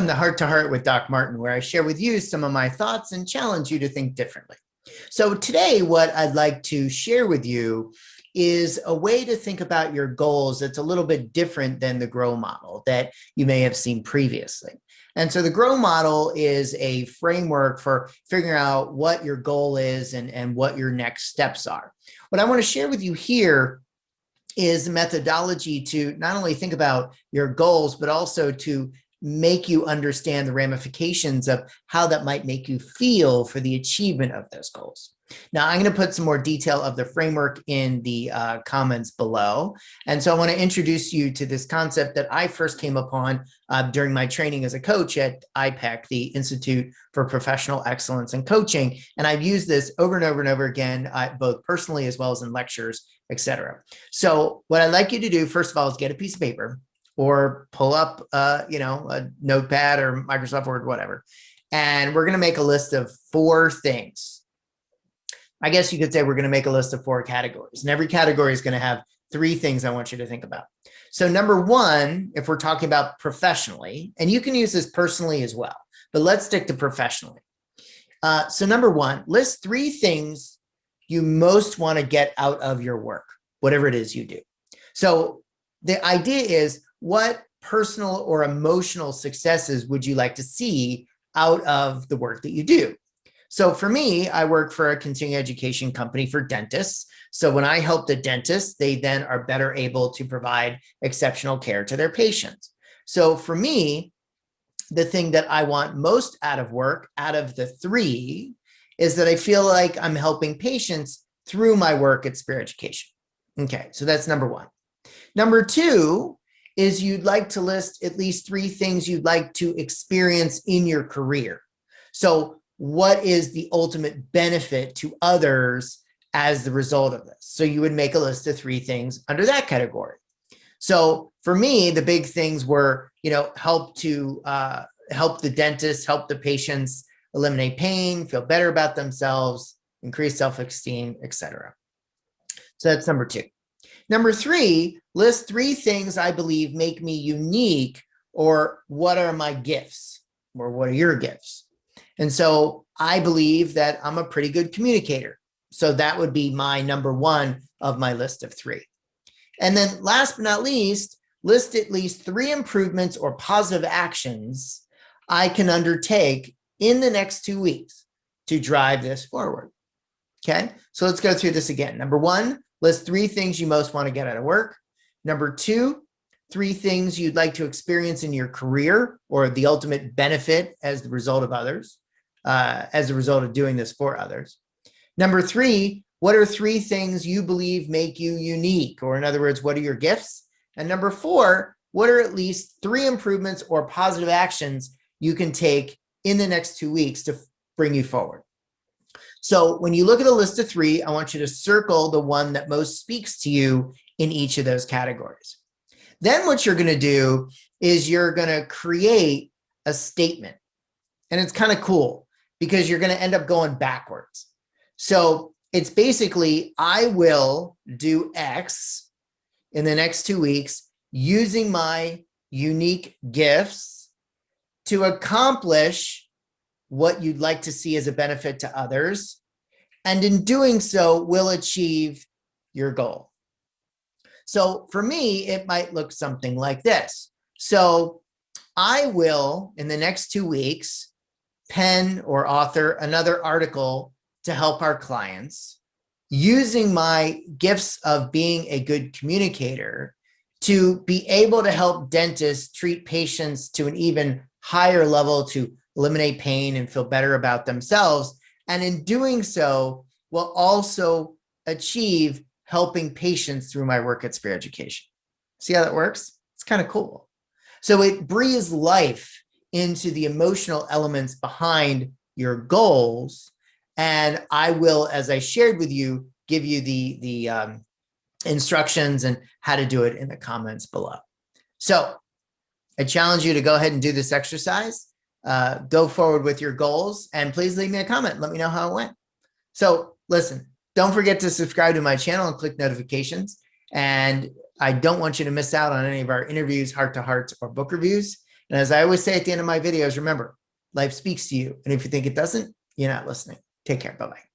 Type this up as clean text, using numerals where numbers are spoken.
the Heart to Heart with Doc Martin, where I share with you some of my thoughts and challenge you to think differently. So today, what I'd like to share with you is a way to think about your goals that's a little bit different than the GROW model that you may have seen previously. And so the GROW model is a framework for figuring out what your goal is and what your next steps are. What I want to share with you here is a methodology to not only think about your goals, but also to make you understand the ramifications of how that might make you feel for the achievement of those goals. Now, I'm going to put some more detail of the framework in the comments below. And so I want to introduce you to this concept that I first came upon during my training as a coach at IPEC, the Institute for Professional Excellence in Coaching. And I've used this over and over and over again, both personally as well as in lectures, etc. So what I'd like you to do, first of all, is get a piece of paper or pull up, a notepad or Microsoft Word, whatever. And we're going to make a list of 4 things. I guess you could say we're going to make a list of 4 categories, and every category is going to have 3 things I want you to think about. So number 1, if we're talking about professionally, and you can use this personally as well, but let's stick to professionally. So number 1, list 3 things you most want to get out of your work, whatever it is you do. So the idea is, what personal or emotional successes would you like to see out of the work that you do? So for me, I work for a continuing education company for dentists. So when I help the dentists, they then are better able to provide exceptional care to their patients. So for me, the thing that I want most out of work, out of the 3, is that I feel like I'm helping patients through my work at Spirit Education. Okay, so that's number 1. Number 2 is you'd like to list at least 3 things you'd like to experience in your career. So what is the ultimate benefit to others as the result of this? So you would make a list of 3 things under that category. So for me, the big things were, help the dentist, help the patients eliminate pain, feel better about themselves, increase self-esteem, etc. So that's number 2. Number 3, list 3 things I believe make me unique, or what are my gifts, or what are your gifts? And so I believe that I'm a pretty good communicator. So that would be my number 1 of my list of 3. And then last but not least, list at least 3 improvements or positive actions I can undertake in the next 2 weeks to drive this forward. Okay, so let's go through this again. Number 1, list 3 things you most want to get out of work. Number 2, 3 things you'd like to experience in your career, or the ultimate benefit as the result of others, as a result of doing this for others. Number 3, what are 3 things you believe make you unique? Or in other words, what are your gifts? And number 4, what are at least 3 improvements or positive actions you can take in the next 2 weeks to bring you forward? So when you look at a list of 3, I want you to circle the one that most speaks to you in each of those categories. Then what you're going to do is you're going to create a statement. And it's kind of cool because you're going to end up going backwards. So it's basically, I will do X in the next 2 weeks using my unique gifts to accomplish what you'd like to see as a benefit to others. And in doing so, will achieve your goal. So for me, it might look something like this. So I will, in the next 2 weeks, pen or author another article to help our clients using my gifts of being a good communicator to be able to help dentists treat patients to an even higher level to eliminate pain and feel better about themselves. And in doing so, will also achieve helping patients through my work at Spirit Education. See how that works? It's kind of cool. So it breathes life into the emotional elements behind your goals. And I will, as I shared with you, give you the instructions and how to do it in the comments below. So I challenge you to go ahead and do this exercise. Go forward with your goals, and please leave me a comment. Let me know how it went. So listen, don't forget to subscribe to my channel and click notifications. And I don't want you to miss out on any of our interviews, heart to heart, or book reviews. And as I always say at the end of my videos, remember, life speaks to you. And if you think it doesn't, you're not listening. Take care. Bye-bye.